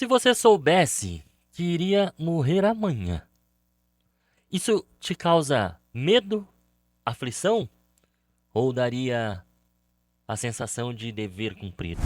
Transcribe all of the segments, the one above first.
Se você soubesse que iria morrer amanhã, isso te causa medo, aflição ou daria a sensação de dever cumprido?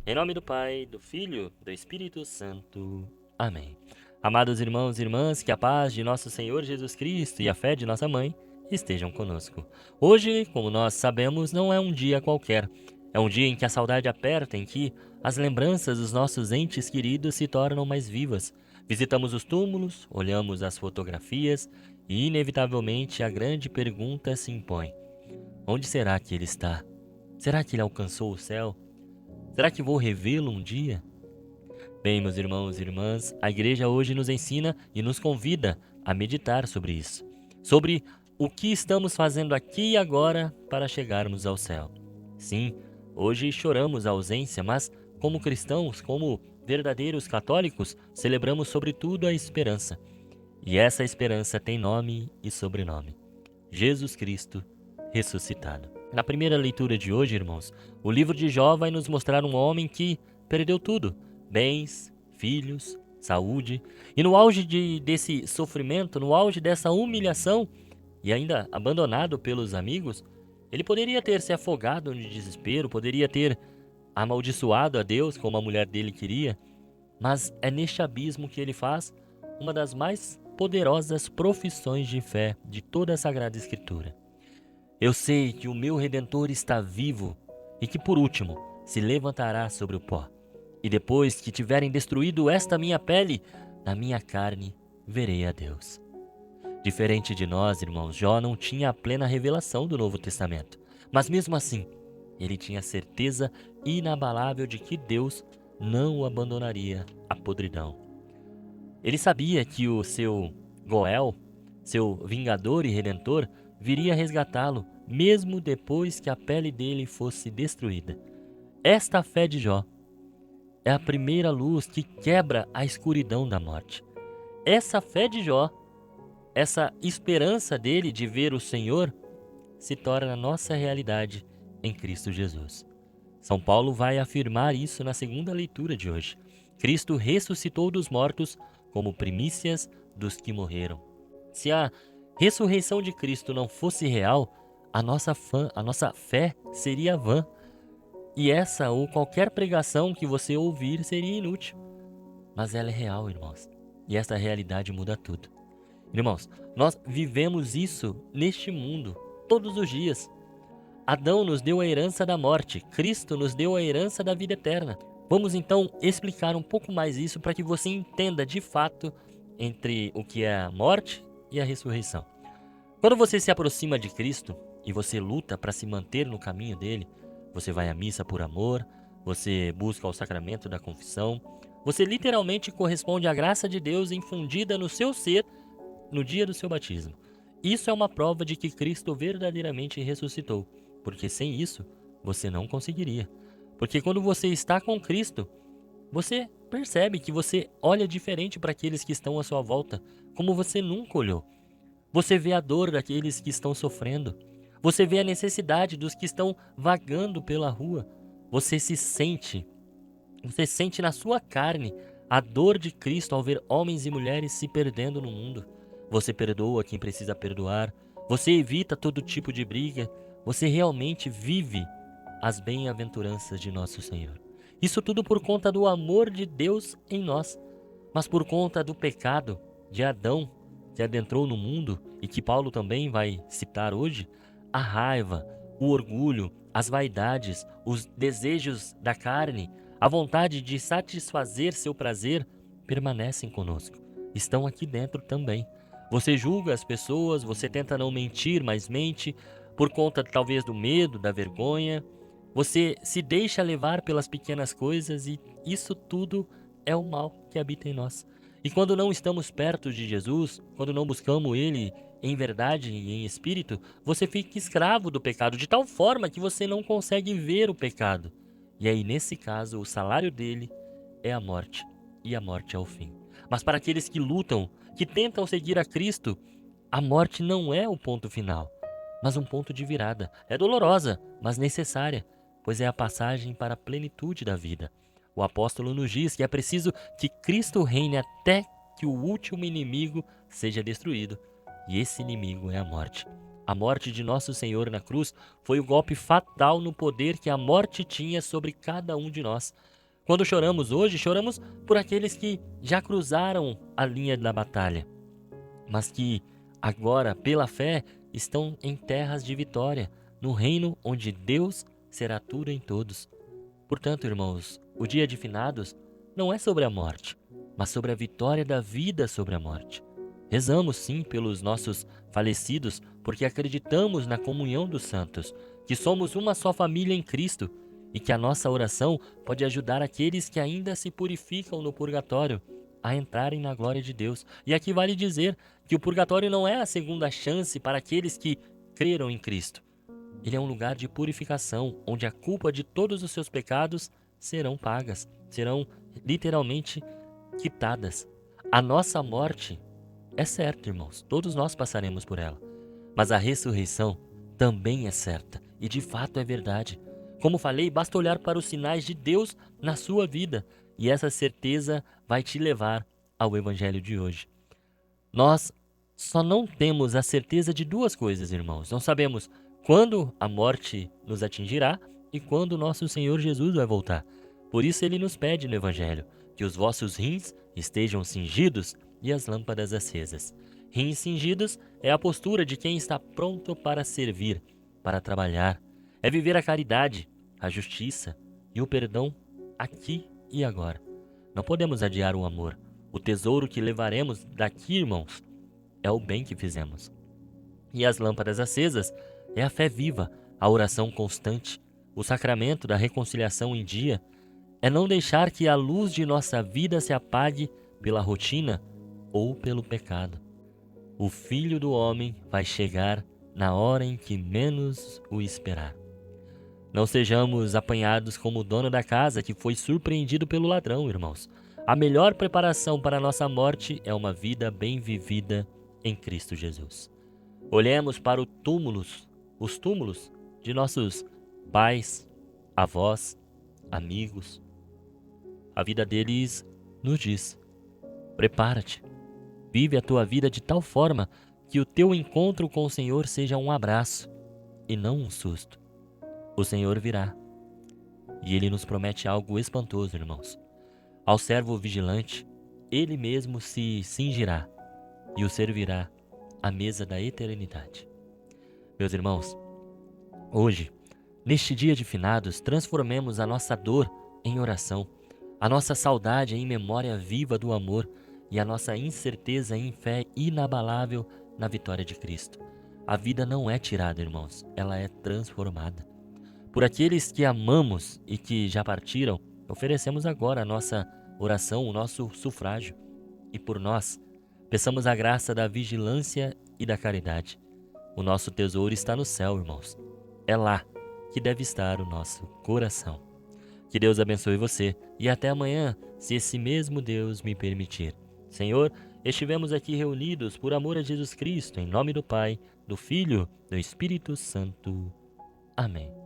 Em nome do Pai, do Filho, do Espírito Santo. Amém. Amados irmãos e irmãs, que a paz de nosso Senhor Jesus Cristo e a fé de nossa mãe estejam conosco. Hoje, como nós sabemos, não é um dia qualquer. É um dia em que a saudade aperta, em que as lembranças dos nossos entes queridos se tornam mais vivas. Visitamos os túmulos, olhamos as fotografias e, inevitavelmente, a grande pergunta se impõe: onde será que ele está? Será que ele alcançou o céu? Será que vou revê-lo um dia? Bem, meus irmãos e irmãs, a igreja hoje nos ensina e nos convida a meditar sobre isso. Sobre o que estamos fazendo aqui e agora para chegarmos ao céu. Sim, hoje choramos a ausência, mas como cristãos, como verdadeiros católicos, celebramos sobretudo a esperança. E essa esperança tem nome e sobrenome: Jesus Cristo ressuscitado. Na primeira leitura de hoje, irmãos, o livro de Jó vai nos mostrar um homem que perdeu tudo: bens, filhos, saúde. E no auge desse sofrimento, no auge dessa humilhação, e ainda abandonado pelos amigos, ele poderia ter se afogado no desespero, poderia ter amaldiçoado a Deus como a mulher dele queria, mas é neste abismo que ele faz uma das mais poderosas profissões de fé de toda a Sagrada Escritura. Eu sei que o meu Redentor está vivo e que, por último, se levantará sobre o pó. E depois que tiverem destruído esta minha pele, na minha carne verei a Deus. Diferente de nós, irmãos, Jó não tinha a plena revelação do Novo Testamento. Mas mesmo assim, ele tinha certeza inabalável de que Deus não o abandonaria à podridão. Ele sabia que o seu Goel, seu vingador e redentor, viria resgatá-lo, mesmo depois que a pele dele fosse destruída. Esta fé de Jó é a primeira luz que quebra a escuridão da morte. Essa fé de Jó, essa esperança dele de ver o Senhor, se torna a nossa realidade em Cristo Jesus. São Paulo vai afirmar isso na segunda leitura de hoje. Cristo ressuscitou dos mortos como primícias dos que morreram. Se a ressurreição de Cristo não fosse real, a nossa fé seria vã. E essa ou qualquer pregação que você ouvir seria inútil. Mas ela é real, irmãos. E essa realidade muda tudo. Irmãos, nós vivemos isso neste mundo, todos os dias. Adão nos deu a herança da morte, Cristo nos deu a herança da vida eterna. Vamos então explicar um pouco mais isso para que você entenda de fato entre o que é a morte e a ressurreição. Quando você se aproxima de Cristo e você luta para se manter no caminho dele, você vai à missa por amor, você busca o sacramento da confissão, você literalmente corresponde à graça de Deus infundida no seu ser no dia do seu batismo. Isso é uma prova de que Cristo verdadeiramente ressuscitou, porque sem isso você não conseguiria. Porque quando você está com Cristo, você percebe que você olha diferente para aqueles que estão à sua volta, como você nunca olhou. Você vê a dor daqueles que estão sofrendo. Você vê a necessidade dos que estão vagando pela rua. Você sente na sua carne a dor de Cristo ao ver homens e mulheres se perdendo no mundo. Você perdoa quem precisa perdoar. Você evita todo tipo de briga. Você realmente vive as bem-aventuranças de nosso Senhor. Isso tudo por conta do amor de Deus em nós, mas por conta do pecado de Adão que adentrou no mundo e que Paulo também vai citar hoje, a raiva, o orgulho, as vaidades, os desejos da carne, a vontade de satisfazer seu prazer permanecem conosco. Estão aqui dentro também. Você julga as pessoas, você tenta não mentir, mas mente por conta talvez do medo, da vergonha. Você se deixa levar pelas pequenas coisas e isso tudo é o mal que habita em nós. E quando não estamos perto de Jesus, quando não buscamos Ele em verdade e em espírito, você fica escravo do pecado de tal forma que você não consegue ver o pecado. E aí, nesse caso, o salário dele é a morte, e a morte é o fim. Mas para aqueles que lutam, que tentam seguir a Cristo, a morte não é o ponto final, mas um ponto de virada. É dolorosa, mas necessária, pois é a passagem para a plenitude da vida. O apóstolo nos diz que é preciso que Cristo reine até que o último inimigo seja destruído, e esse inimigo é a morte. A morte de nosso Senhor na cruz foi o golpe fatal no poder que a morte tinha sobre cada um de nós. Quando choramos hoje, choramos por aqueles que já cruzaram a linha da batalha, mas que agora, pela fé, estão em terras de vitória, no reino onde Deus será tudo em todos. Portanto, irmãos, o dia de finados não é sobre a morte, mas sobre a vitória da vida sobre a morte. Rezamos sim pelos nossos falecidos, porque acreditamos na comunhão dos santos, que somos uma só família em Cristo e que a nossa oração pode ajudar aqueles que ainda se purificam no purgatório a entrarem na glória de Deus. E aqui vale dizer que o purgatório não é a segunda chance para aqueles que creram em Cristo. Ele é um lugar de purificação, onde a culpa de todos os seus pecados serão pagas, serão literalmente quitadas. A nossa morte é certa, irmãos, todos nós passaremos por ela. Mas a ressurreição também é certa e de fato é verdade. Como falei, basta olhar para os sinais de Deus na sua vida e essa certeza vai te levar ao evangelho de hoje. Nós só não temos a certeza de duas coisas, irmãos. Não sabemos quando a morte nos atingirá e quando nosso Senhor Jesus vai voltar. Por isso ele nos pede no evangelho que os vossos rins estejam cingidos e as lâmpadas acesas. Rins cingidos é a postura de quem está pronto para servir, para trabalhar. É viver a caridade, a justiça e o perdão aqui e agora. Não podemos adiar o amor. O tesouro que levaremos daqui, irmãos, é o bem que fizemos. E as lâmpadas acesas é a fé viva, a oração constante, o sacramento da reconciliação em dia. É não deixar que a luz de nossa vida se apague pela rotina ou pelo pecado. O Filho do Homem vai chegar na hora em que menos o esperar. Não sejamos apanhados como o dono da casa que foi surpreendido pelo ladrão, irmãos. A melhor preparação para a nossa morte é uma vida bem vivida em Cristo Jesus. Olhemos para os túmulos de nossos pais, avós, amigos. A vida deles nos diz: prepara-te, vive a tua vida de tal forma que o teu encontro com o Senhor seja um abraço e não um susto. O Senhor virá e Ele nos promete algo espantoso, irmãos. Ao servo vigilante, Ele mesmo se cingirá e o servirá à mesa da eternidade. Meus irmãos, hoje, neste dia de finados, transformemos a nossa dor em oração, a nossa saudade em memória viva do amor e a nossa incerteza em fé inabalável na vitória de Cristo. A vida não é tirada, irmãos, ela é transformada. Por aqueles que amamos e que já partiram, oferecemos agora a nossa oração, o nosso sufrágio. E por nós, peçamos a graça da vigilância e da caridade. O nosso tesouro está no céu, irmãos. É lá que deve estar o nosso coração. Que Deus abençoe você e até amanhã, se esse mesmo Deus me permitir. Senhor, estivemos aqui reunidos por amor a Jesus Cristo, em nome do Pai, do Filho, do Espírito Santo. Amém.